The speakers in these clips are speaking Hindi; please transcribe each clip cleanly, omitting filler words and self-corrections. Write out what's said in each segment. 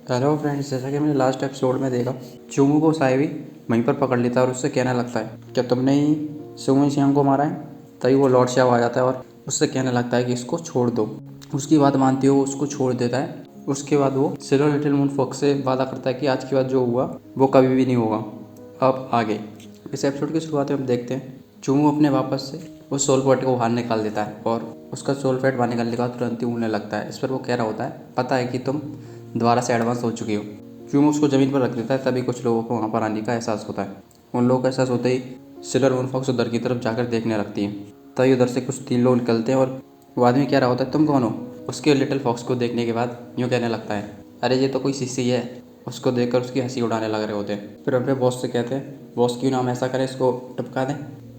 हेलो फ्रेंड्स, जैसा कि मैंने लास्ट एपिसोड में देखा, चूमू को साइवी वहीं पर पकड़ लेता है और उससे कहने लगता है क्या तुमने ही सुमन सिंह को मारा है। तभी वो लॉर्ड शाह आ जाता है और उससे कहने लगता है कि इसको छोड़ दो। उसकी बात मानती हो, उसको छोड़ देता है। उसके बाद वो सिल्वर लिटिल मून फॉक्स से वादा करता है कि आज के बाद जो हुआ वो कभी भी नहीं होगा। अब आगे इस एपिसोड की शुरुआत में हम देखते हैं चूमू अपने वापस से उस सोल पैट को बाहर निकाल देता है और उसका सोल पैट बाहर निकालने के बाद तुरंत ही उड़ने लगता है। इस पर वो कह रहा होता है पता है कि तुम दोबारा से एडवांस हो चुकी हो। क्यों उसको ज़मीन पर रख देता है। तभी कुछ लोगों को वहाँ पर आने का एहसास होता है। उन लोगों का एहसास होते ही सिल्वर मून फॉक्स उधर की तरफ जाकर देखने लगती है। तभी उधर से कुछ 3 लोग निकलते हैं और वो आदमी कह रहा होता है तुम कौन हो। उसके लिटिल फॉक्स को देखने के बाद यूँ कहने लगता है अरे ये तो कोई सीसी है। उसको देखकर उसकी हंसी उड़ाने लग रहे होते हैं। फिर अपने बॉस से कहते हैं बॉस क्यों नाम ऐसा करे, इसको टपका दें।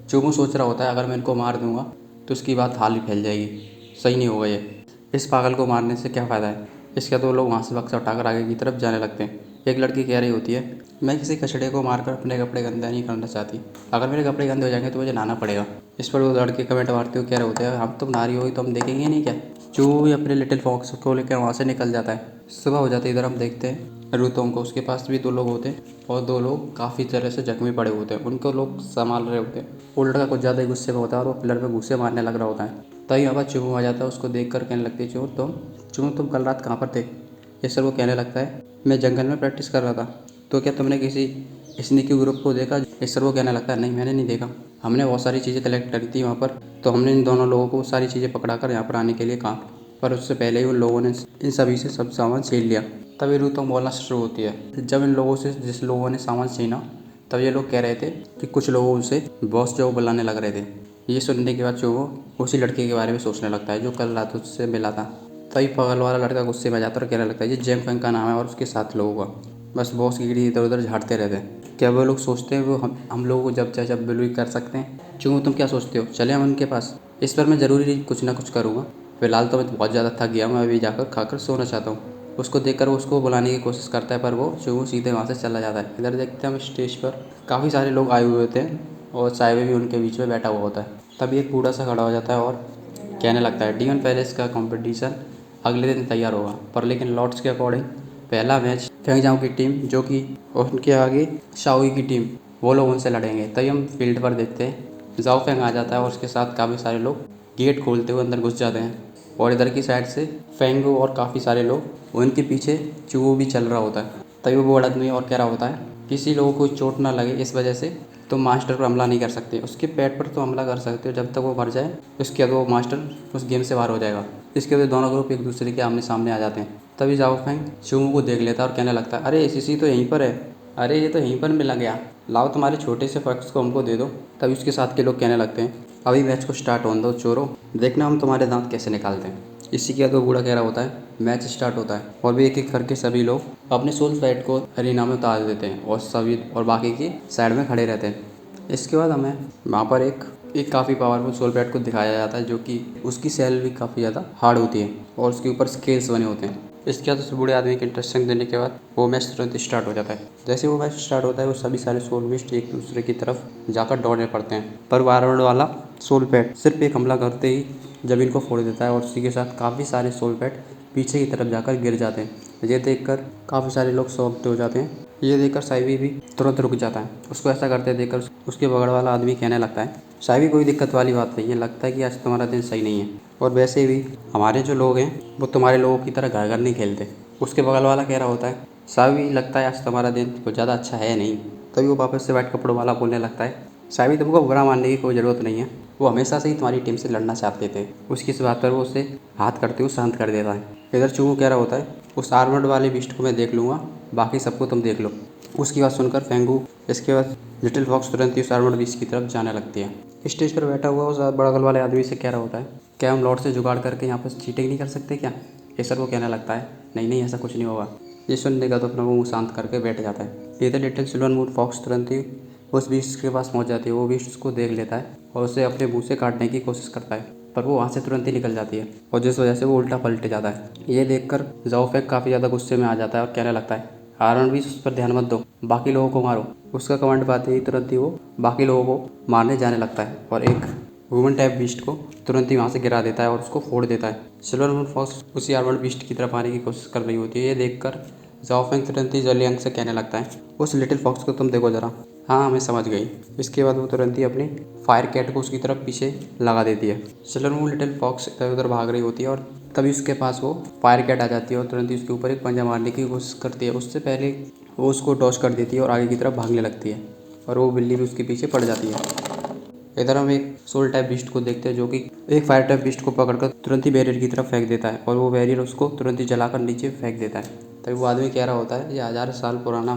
चूमू सोच रहा होता है अगर मैं इनको मार दूंगा तो उसकी बात हाल ही फैल जाएगी, सही नहीं होगा ये। इस पागल को मारने से क्या फ़ायदा है। इसके दो लोग वहाँ से बक्सा उठाकर आगे की तरफ जाने लगते हैं। एक लड़की कह रही होती है मैं किसी कचड़े को मारकर अपने कपड़े गंदे नहीं करना चाहती। अगर मेरे कपड़े गंदे हो जाएंगे तो मुझे नहाना पड़ेगा। इस पर वो लड़के कमेंट मारते हुए कह रहे होते हैं हम तुम नारी होगी तो हम देखेंगे नहीं क्या। जो भी अपने लिटिल फॉक्स को लेकर वहाँ से निकल जाता है। सुबह हो जाती है। इधर हम देखते हैं रूतों को, उसके पास भी 2 लोग होते हैं और 2 लोग काफ़ी तरह से जख्मी पड़े होते हैं। उनको लोग संभाल रहे होते हैं। वो लड़का कुछ ज़्यादा ही गुस्से में होता है और वो पिलर पे घूंसे मारने लग रहा होता है। तभी यहाँ पर चुमू आ जाता है। उसको देख कर कहने लगती है चुमू तुम कल रात कहाँ पर थे। ये सर वो कहने लगता है मैं जंगल में प्रैक्टिस कर रहा था। तो क्या तुमने किसी स्नीकी ग्रुप को देखा। इस सर वो कहने लगता है नहीं मैंने नहीं देखा। हमने बहुत सारी चीज़ें कलेक्ट करी थी वहाँ पर, तो हमने इन दोनों लोगों को सारी चीज़ें पकड़ा कर यहाँ पर आने के लिए कहा, पर उससे पहले ही उन लोगों ने इन सभी से सब सामान छीन लिया। तभी रूतों बोलना शुरू होती है जब इन लोगों से जिस लोगों ने सामान छीना तब ये लोग कह रहे थे कि कुछ लोगों उनसे बॉस जो बुलाने लग रहे थे। ये सुनने के बाद जो वो उसी लड़के के बारे में सोचने लगता है जो कल रात उससे मिला था। तभी पागल वाला लड़का गुस्से में जाता है और कहने लगता है ये जेम फेंग का नाम है और उसके 7 लोगों का बस बॉस की गिरी इधर उधर झाड़ते रहते हैं। क्या वो लोग सोचते हैं वो हम लोगों को जब चाहे जब बिल्कुल कर सकते हैं। क्यों तुम क्या सोचते हो चले हम उनके पास। इस पर मैं ज़रूरी कुछ ना कुछ करूँगा। फिलहाल तो मैं बहुत ज़्यादा थक गया, मैं अभी जाकर खाकर सोना चाहता हूँ। उसको देखकर वो उसको बुलाने की कोशिश करता है पर वो चूमू सीधे वहाँ से चला जाता है। इधर देखते हैं हम स्टेज पर काफ़ी सारे लोग आए हुए होते हैं और साइवे भी उनके बीच में बैठा हुआ होता है। तभी एक बूढ़ा सा खड़ा हो जाता है और कहने लगता है डीमन पैलेस का कंपटीशन अगले दिन तैयार होगा, पर लेकिन लॉर्ड्स के अकॉर्डिंग पहला मैच फेंगजाओ की टीम जो कि और उनके आगे शाओई की टीम वो लोग उनसे लड़ेंगे। तभी हम फील्ड पर देखते हैं जाओ फेंग आ जाता है और उसके साथ काफ़ी सारे लोग गेट खोलते हुए अंदर घुस जाते हैं और इधर की साइड से फेंगो और काफ़ी सारे लोग उनके पीछे चूहो भी चल रहा होता है। तभी वो बड़ा आदमी और कह रहा होता है किसी लोगों को चोट ना लगे इस वजह से तुम मास्टर पर हमला नहीं कर सकते। उसके पेट पर तो हमला कर सकते हो जब तक वो मर जाए, उसके बाद वो मास्टर उस गेम से बाहर हो जाएगा। इसके बाद दोनों ग्रुप एक दूसरे के आमने सामने आ जाते हैं। तभी जाओ फेंग चूमू को देख लेता है और कहने लगता है अरे सीसी तो यहीं पर है, अरे ये तो यहीं पर मिला गया, लाओ तुम्हारे छोटे से फैक्ट्स को हमको दे दो। तभी उसके साथ के लोग कहने लगते हैं अभी मैच को स्टार्ट होने दो चोरों, देखना हम तुम्हारे दांत कैसे निकालते हैं। इसी के बाद वो बूढ़ा कह रहा होता है मैच स्टार्ट होता है और भी एक एक करके सभी लोग अपने सोल पैट को अरीना में उतार देते हैं और सभी और बाकी की साइड में खड़े रहते हैं। इसके बाद हमें वहाँ पर एक काफ़ी पावरफुल सोल पैट को दिखाया जाता है जो कि उसकी सेल भी काफ़ी ज़्यादा हार्ड होती है और उसके ऊपर स्केल्स बने होते हैं। इसके बाद उस बूढ़े आदमी के इंटरेस्टिंग देने के बाद वो मैच तुरंत स्टार्ट हो जाता है। जैसे वो मैच स्टार्ट होता है वो सभी सारे सोल बिस्ट एक दूसरे की तरफ जाकर दौड़ने पड़ते हैं, पर वारवर्ड वाला सोल पैट सिर्फ एक हमला करते ही ज़मीन को फोड़ देता है और उसी के साथ काफ़ी सारे सोल पैट पीछे की तरफ जाकर गिर जाते हैं। ये देखकर काफ़ी सारे लोग शॉक्ड हो जाते हैं। ये देखकर साइवी भी तुरंत रुक जाता है। उसको ऐसा करते देखकर उसके बगल वाला आदमी कहने लगता है साइवी कोई दिक्कत वाली बात नहीं है, लगता है कि आज तुम्हारा दिन सही नहीं है और वैसे भी हमारे जो लोग हैं वो तुम्हारे लोगों की तरह घर घर नहीं खेलते। उसके बगल वाला कह रहा होता है साइवी लगता है आज तुम्हारा दिन कुछ ज़्यादा अच्छा है नहीं। तभी वो वापस से वाइट कपड़ों वाला बोलने लगता है साइवी तुमको बुरा मानने की कोई ज़रूरत नहीं है, वो हमेशा से ही तुम्हारी टीम से लड़ना चाहते थे। उसकी इस बात पर वो उसे हाथ करते हुए शांत कर देता है। इधर चूमू कह रहा होता है उस आर्मर्ड वाले बिस्ट को मैं देख लूँगा, बाकी सबको तुम देख लो। उसकी बात सुनकर फेंगू इसके बाद लिटिल फॉक्स तुरंत ही उस आर्मर्ड बिस्ट की तरफ जाने लगती है। स्टेज पर बैठा हुआ उस बगल वाले आदमी से कह रहा होता है क्या हम लॉर्ड से जुगाड़ करके यहाँ पर चीटिंग नहीं कर सकते क्या। ये सर वो कहने लगता है नहीं नहीं ऐसा कुछ नहीं होगा। ये सुनने का तो अपना मुँह शांत करके बैठ जाता है। इधर लिटिल सिल्वर मून फॉक्स तुरंत ही उस बीस्ट के पास पहुंच जाती है। वो बीस्ट उसको देख लेता है और उसे अपने मुंह से काटने की कोशिश करता है, पर वो वहाँ से तुरंत ही निकल जाती है और जिस वजह से वो उल्टा पलट जाता है। ये देखकर ज़ाओफेक काफ़ी ज़्यादा गुस्से में आ जाता है और कहने लगता है आर्मर्ड बीस्ट उस पर ध्यान मत दो, बाकी लोगों को मारो। उसका कमांड पाते ही तुरंत ही वो बाकी लोगों को मारने जाने लगता है और एक वुमन टाइप बीस्ट को तुरंत ही वहाँ से गिरा देता है और उसको फोड़ देता है। सिल्वर मून फॉक्स उसी आर्मर्ड बीस्ट की तरफ आने की कोशिश कर रही होती है। ये देखकर जाओ फेंग तुरंत ही जलियांग से कहने लगता है, उस लिटिल फॉक्स को तुम देखो जरा। हाँ मैं समझ गई। इसके बाद वो तुरंत ही अपनी फायर कैट को उसकी तरफ पीछे लगा देती है। सेलर मून लिटिल फॉक्स इधर उधर भाग रही होती है और तभी उसके पास वो फायर कैट आ जाती है और तुरंत ही उसके ऊपर एक पंजा मारने की कोशिश करती है। उससे पहले वो उसको डॉज कर देती है और आगे की तरफ भागने लगती है और वो बिल्ली भी उसके पीछे पड़ जाती है। इधर हम एक सोल टाइप बीस्ट को देखते हैं जो कि एक फायर टाइप बीस्ट को पकड़कर तुरंत ही बैरियर की तरफ फेंक देता है और वो बैरियर उसको तुरंत ही जलाकर नीचे फेंक देता है। तभी वो आदमी कह रहा होता है ये 1000 साल पुराना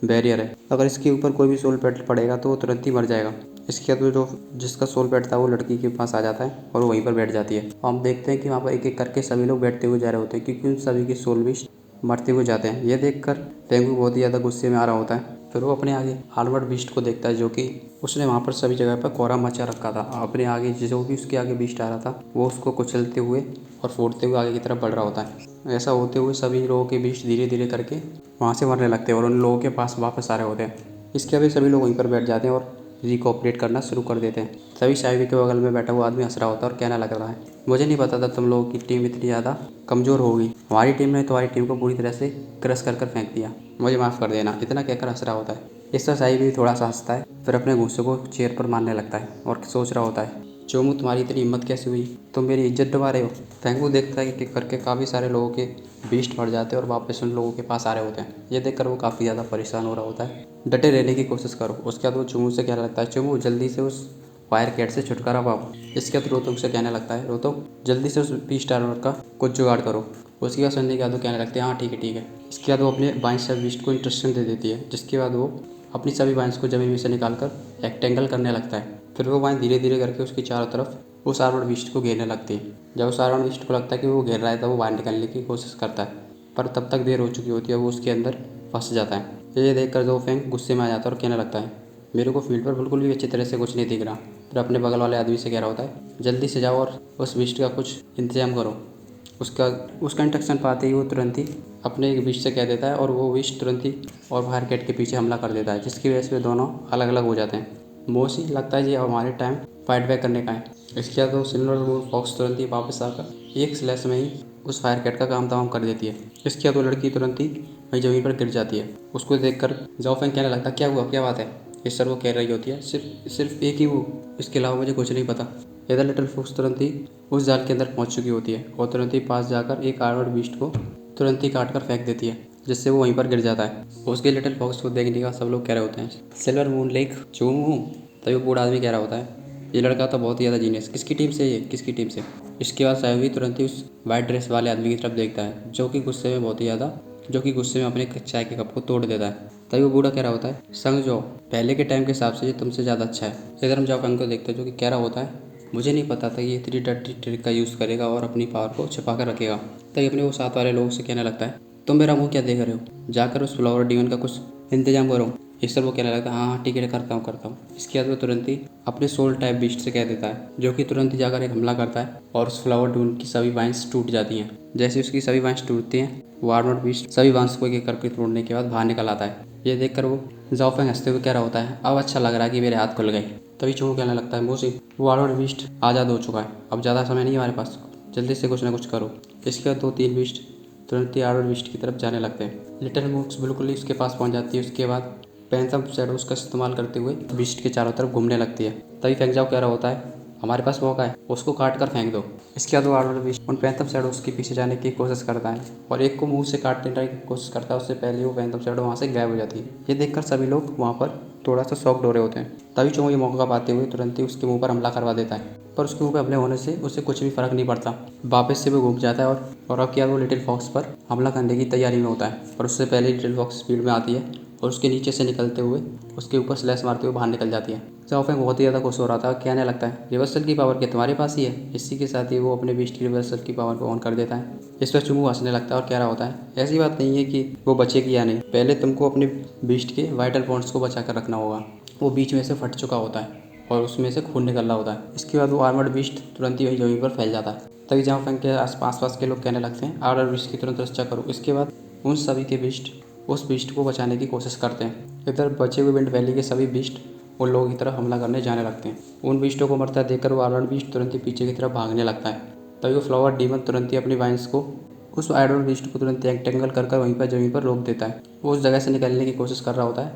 बैरियर है, अगर इसके ऊपर कोई भी सोल पेट पड़ेगा तो वो तुरंत ही मर जाएगा। इसके बाद जो जिसका सोल पेट था वो लड़की के पास आ जाता है और वो वहीं पर बैठ जाती है। हम देखते हैं कि वहाँ पर एक एक करके सभी लोग बैठते हुए जा रहे होते हैं क्योंकि उन सभी के सोल बीस्ट मरते हुए जाते हैं। ये देखकर पेंगुइन बहुत ही ज़्यादा गुस्से में आ रहा होता है। फिर वो अपने आगे आर्मर्ड बीस्ट को देखता है जो कि उसने वहाँ पर सभी जगह पर कोहरा मचा रखा था। अपने आगे जो भी उसके आगे बीस्ट आ रहा था वो उसको कुचलते हुए और फोड़ते हुए आगे की तरफ बढ़ रहा होता है। ऐसा होते हुए सभी लोगों के बीस्ट धीरे धीरे करके वहाँ से मरने लगते हैं और उन लोगों के पास वापस आ रहे होते हैं। इसके अभी सभी लोग वहीं पर बैठ जाते हैं और रिकॉपरेट करना शुरू कर देते हैं। तभी शायवी के बगल में बैठा हुआ आदमी हंस रहा होता है और कहने लग रहा है, मुझे नहीं पता था तुम लोगों की टीम इतनी ज़्यादा कमज़ोर होगी। हमारी टीम ने तुम्हारी टीम को पूरी तरह से क्रश कर फेंक दिया, मुझे माफ़ कर देना। इतना कहकर हंस रहा होता है। इस पर शायवी भी थोड़ा सा हंसता है, फिर अपने गुस्से को चेयर पर मारने लगता है और सोच रहा होता है, चोमू तुम्हारी इतनी हिम्मत कैसे हुई, तुम मेरी इज्जत डुबा रहे हो। फेंगू देखता है कि करके काफ़ी सारे लोगों के बीस्ट मर जाते हैं और वापस उन लोगों के पास आ रहे होते हैं। ये देखकर वो काफ़ी ज़्यादा परेशान हो रहा होता है। डटे रहने की कोशिश करो। उसके बाद वो चुमू से कहने लगता है, चुमू जल्दी से उस फायर कैट से छुटकारा पाओ। इसके बाद रोतो से कहने लगता है, रोतो जल्दी से उस बीस्ट आर्मर का कुछ जुगाड़ करो। उसके बाद सुनने के बाद वो कहने लगते हैं, हाँ ठीक है ठीक है। इसके बाद वो अपने बाएं से बीस्ट को इंस्ट्रक्शन दे देती है, जिसके बाद वो अपनी सभी वाइन्स को जमीन में से निकालकर एक्टेंगल करने लगता है। फिर वो वाइन धीरे धीरे करके उसकी चारों तरफ उस आर्मर्ड बीस्ट को घेरने लगती है। जब उस आर्मर्ड बीस्ट को लगता है कि वो घेर रहा है तब वो बाहर निकलने की कोशिश करता है, पर तब तक देर हो चुकी होती है, वो उसके अंदर फंस जाता है। ये देखकर जो फेंग गुस्से में आ जाता है और कहने लगता है, मेरे को फील्ड पर बिल्कुल भी अच्छी तरह से कुछ नहीं दिख रहा। फिर अपने बगल वाले आदमी से कह रहा होता है, जल्दी से जाओ और उस बीस्ट का कुछ इंतजाम करो। उसका इंस्ट्रक्शन पाते ही वो तुरंत ही अपने एक बीस्ट से कह देता है और वो बीस्ट तुरंत ही और फायर कैट के पीछे हमला कर देता है, जिसकी वजह से वे दोनों अलग अलग हो जाते हैं। मोसी लगता है ये हमारे टाइम फाइट बैक करने का है। इसके बाद वो सिल्वर वो फॉक्स तुरंत ही वापस आकर एक स्लैश में ही उस फायर कैट का काम तमाम कर देती है। इसके बाद वो लड़की तुरंत ही वही जमीन पर गिर जाती है। उसको देखकर जाओफेंग कहने लगता है, क्या हुआ, क्या बात है। इस सर वो कह रही होती है, सिर्फ एक ही वो, इसके अलावा मुझे कुछ नहीं पता। इधर लिटिल फॉक्स तुरंत ही उस जाल के अंदर पहुंच चुकी होती है और तुरंत ही पास जाकर एक आर्मर्ड बीस्ट को तुरंत ही काट कर फेंक देती है, जिससे वो वहीं पर गिर जाता है। उसके लिटिल फॉक्स को देखने का सब लोग कह रहे होते हैं, सिल्वर मून लेक चूमू। तभी वो बूढ़ा आदमी कह रहा होता है, ये लड़का तो बहुत ही ज़्यादा जीनियस, किसकी टीम से, ये किसकी टीम से। इसके बाद सायवी तुरंत ही उस वाइट ड्रेस वाले आदमी की तरफ देखता है जो कि गुस्से में अपने चाय के कप को तोड़ देता है। तभी वो बूढ़ा कह रहा होता है, संग जो पहले के टाइम के हिसाब से ये तुमसे ज़्यादा अच्छा है। इधर हम जाओ को देखते हैं जो कि कह रहा होता है, मुझे नहीं पता था ये इतनी डर्टी ट्रिक का यूज़ करेगा और अपनी पावर को छिपा कर रखेगा। तभी अपने वो साथ वाले लोगों से कहने लगता है, तुम मेरा मुंह क्या देख रहे हो, जाकर उस फ्लावर डीमन का कुछ इंतजाम करो। इस पर वो कहने लगता है, हाँ हाँ ठीक है करता हूँ। इसके बाद वो तुरंत ही अपने सोल टाइप बीस्ट से कह देता है, जो कि तुरंत ही जाकर एक हमला करता है और उस फ्लावर डीमन की सभी वाइन्स टूट जाती हैं। जैसे उसकी सभी वाइन्स टूटती हैं, वो आर्मर्ड बीस्ट सभी वाइन्स को एक करके तोड़ने के बाद बाहर निकल आता है। ये देखकर वो जाओफेंग हंसते हुए कह रहा होता है, अब अच्छा लग रहा है कि मेरे हाथ खुल गए। तभी चूहो कहने लगता है, मोसी वो आर्मर्ड बीस्ट आज़ाद हो चुका है, अब ज़्यादा समय नहीं है हमारे पास, जल्दी से कुछ ना कुछ करो। इसके बाद 2-3 बीस्ट तुरंत ही आर्मर्ड बीस्ट की तरफ जाने लगते हैं। लिटिल मूक्स बिल्कुल ही उसके पास पहुंच जाती है। उसके बाद पैंथम शैडोज का इस्तेमाल करते हुए बीस्ट के चारों तरफ घूमने लगती है। तभी फेंगजाओ कह रहा होता है, हमारे पास मौका है, उसको काट कर फेंक दो। इसके बाद वो आर्मर्ड बीस्ट उन पैंथम शैडोज के पीछे जाने की कोशिश करता है और एक को मुंह से काटने की कोशिश करता है, उससे पहले वो पैंथम शैडो वहाँ से गायब हो जाती है। ये देखकर सभी लोग वहाँ पर थोड़ा सा शॉक्ड हो रहे होते हैं। तभी चूहो ये मौका पाते हुए तुरंत ही उसके मुंह पर हमला करवा देता है, पर उसके मुंह पर हमले होने से उसे कुछ भी फर्क नहीं पड़ता। वापस से वो घूम जाता है और अब क्या वो लिटिल फॉक्स पर हमला करने की तैयारी में होता है, पर उससे पहले लिटिल फॉक्स स्पीड में आती है और उसके नीचे से निकलते हुए उसके ऊपर स्लैश मारते हुए बाहर निकल जाती है। जाओफेंग बहुत ही ज़्यादा खुश हो रहा था, कहने लगता है, रिवर्सल की पावर क्या तुम्हारे पास ही है। इसी के साथ ही वो अपने बीस्ट की रिवर्सल की पावर को ऑन कर देता है। इस पर चुमू हंसने लगता है और कह रहा होता है, ऐसी बात नहीं है कि वो बचेगी या नहीं, पहले तुमको अपने बीस्ट के वाइटल पॉइंट्स को बचा कर रखना होगा। वो बीच में से फट चुका होता है और उसमें से खून निकल रहा होता है। इसके बाद वो आर्मर्ड बीस्ट तुरंत ही वही जमीन पर फैल जाता है। तभी जाओफेंग के आसपास के लोग कहने लगते हैं, आर्मर्ड बीस्ट की तुरंत रक्षा करो। इसके बाद उन सभी के बीस्ट उस बीस्ट को बचाने की कोशिश करते हैं। इधर बचे हुए विंड वैली के सभी बीस्ट उन लोगों की तरफ हमला करने जाने लगते हैं। उन बीस्टों को मरता देखकर वो आर्मर्ड बीस्ट तुरंत ही पीछे की तरफ भागने लगता है। तभी वो फ्लावर डीमन तुरंत ही अपनी वाइन्स को उस एडवर्ड बीस्ट को तुरंत टैंगल कर वहीं पर ज़मीन पर रोक देता है। वो उस जगह से निकलने की कोशिश कर रहा होता है,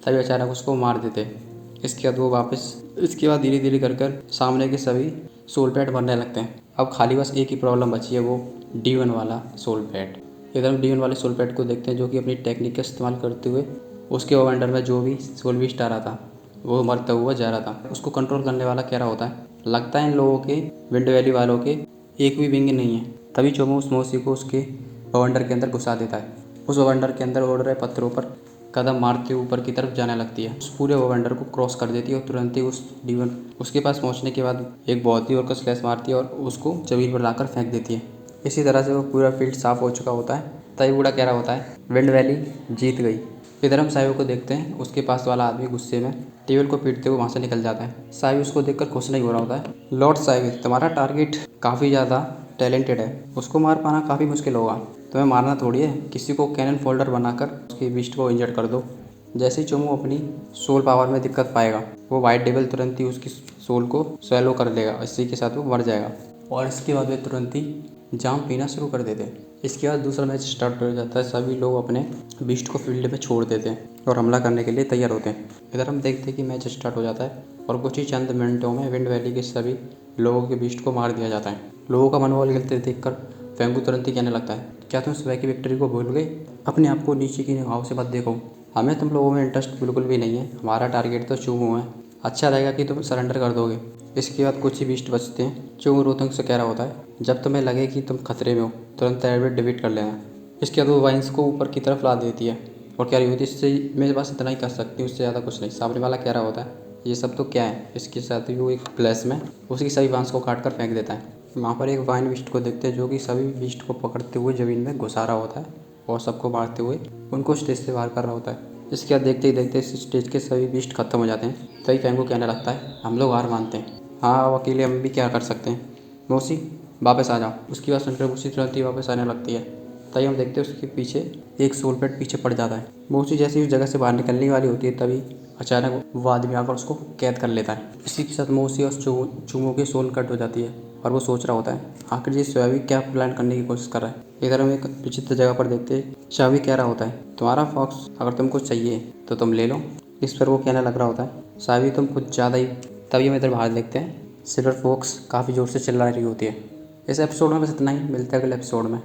तभी अचानक उसको मार देते हैं। इसके बाद धीरे धीरे कर सामने के सभी सोल पैड बनने लगते हैं। अब खाली बस एक ही प्रॉब्लम बची है, वो D1 वाला सोल पैड। इधर हम D1 वाले सोल पैड को देखते हैं, जो कि अपनी टेक्निक का इस्तेमाल करते हुए उसके अंडर में जो भी सोल बीस्ट आ रहा था वो मरता हुआ जा रहा था। उसको कंट्रोल करने वाला क्या रहा होता है, लगता है इन लोगों के विंड वैली वालों के एक भी विंग नहीं है। तभी चोमो उस मौसी को उसके बवंडर के अंदर घुसा देता है। उस बवंडर के अंदर उड़ रहे पत्थरों पर कदम मारते ऊपर की तरफ जाने लगती है। उस पूरे बवंडर को क्रॉस कर देती है और तुरंत ही उस D1 उसके पास पहुंचने के बाद एक बहुत ही और स्लैश मारती है और उसको जमीन पर लाकर फेंक देती है। इसी तरह से वो पूरा फील्ड साफ हो चुका होता है। तभी बूढ़ा कह रहा होता है विंड वैली जीत गई। इधर हम साइबो को देखते हैं, उसके पास वाला आदमी गुस्से में टेबल को पीटते हुए वहाँ से निकल जाता है। साइबो उसको देखकर खुश नहीं हो रहा होता है। लॉर्ड साइबो, तुम्हारा टारगेट काफ़ी ज़्यादा टैलेंटेड है, उसको मार पाना काफ़ी मुश्किल होगा। तुम्हें मारना थोड़ी है, किसी को कैनन फोल्डर बनाकर उसके बीस्ट को इंजर्ड कर दो। जैसे ही चोमो अपनी सोल पावर में दिक्कत पाएगा, वो वाइट डेविल तुरंत ही उसकी सोल को स्वेलो कर लेगा। इसी के साथ वो मर जाएगा और इसके बाद वे तुरंत ही जाम पीना शुरू कर देते हैं। इसके बाद दूसरा मैच स्टार्ट हो जाता है। सभी लोग अपने बीस्ट को फील्ड में छोड़ देते हैं और हमला करने के लिए तैयार होते हैं। इधर हम देखते हैं कि मैच स्टार्ट हो जाता है और कुछ ही चंद मिनटों में विंड वैली के सभी लोगों के बीस्ट को मार दिया जाता है। लोगों का मनोबल गिरते देखकर फेंगू तुरंत ही कहने लगता है, क्या तुम सुबह की विक्ट्री को भूल गए? अपने आप को नीचे की निगाहों से मत देखो, हमें तुम लोगों में इंटरेस्ट बिल्कुल भी नहीं है। हमारा टारगेट तो चूमू है, अच्छा रहेगा कि तुम सरेंडर कर दोगे। इसके बाद कुछ ही बीस्ट बचते हैं। चूमू रोतंग से कह रहा होता है, जब तुम्हें लगे कि तुम खतरे में हो तुरंत एडवेट डिलीट कर लेना। इसके बाद वो वाइन्स को ऊपर की तरफ ला देती है और कह रही होती है, इससे मेरे पास इतना ही कर सकती हूँ, उससे ज़्यादा कुछ नहीं। सामने वाला कह रहा होता है, ये सब तो क्या है। इसके साथ ही वो एक फ्लैश में उसकी सभी वाइन्स को काट कर फेंक देता है। वहाँ पर एक वाइन बीस्ट को देखते हैं, जो कि सभी बीस्ट को पकड़ते हुए ज़मीन में घुसा रहा होता है और सबको मारते हुए उनको स्टेज से बाहर कर रहा होता है। इसके बाद देखते ही देखते इस स्टेज के सभी बीस्ट खत्म हो जाते हैं। तभी फेंगू कहने लगता है, हम लोग हार मानते हैं, हाँ अब अकेले हम भी क्या कर सकते हैं, मौसी वापस आ जाओ। उसकी बात सुनकर मौसी तुरंत ही वापस आने लगती है। तभी हम देखते हैं उसके पीछे एक सोल पैड पीछे पड़ जाता है। मौसी जैसे ही उस जगह से बाहर निकलने वाली होती है, तभी अचानक वो आदमी आकर उसको कैद कर लेता है। इसी के साथ मौसी और चूमो की सोल कट हो जाती है और वो सोच रहा होता है आखिर ये स्वाभी क्या प्लान करने की कोशिश कर रहा है। इधर हम एक विचित्र जगह पर देखते हैं, स्वाभी कह रहा होता है, तुम्हारा फॉक्स अगर तुमको चाहिए तो तुम ले लो। इस पर वो कहने लग रहा होता है, स्वाभी तुम कुछ ज़्यादा ही। तभी हम इधर बाहर देखते हैं, सिल्वर फॉक्स काफ़ी ज़ोर से चिल्ला रही होती है। इस एपिसोड में बस इतना ही, मिलते हैं अगले एपिसोड में।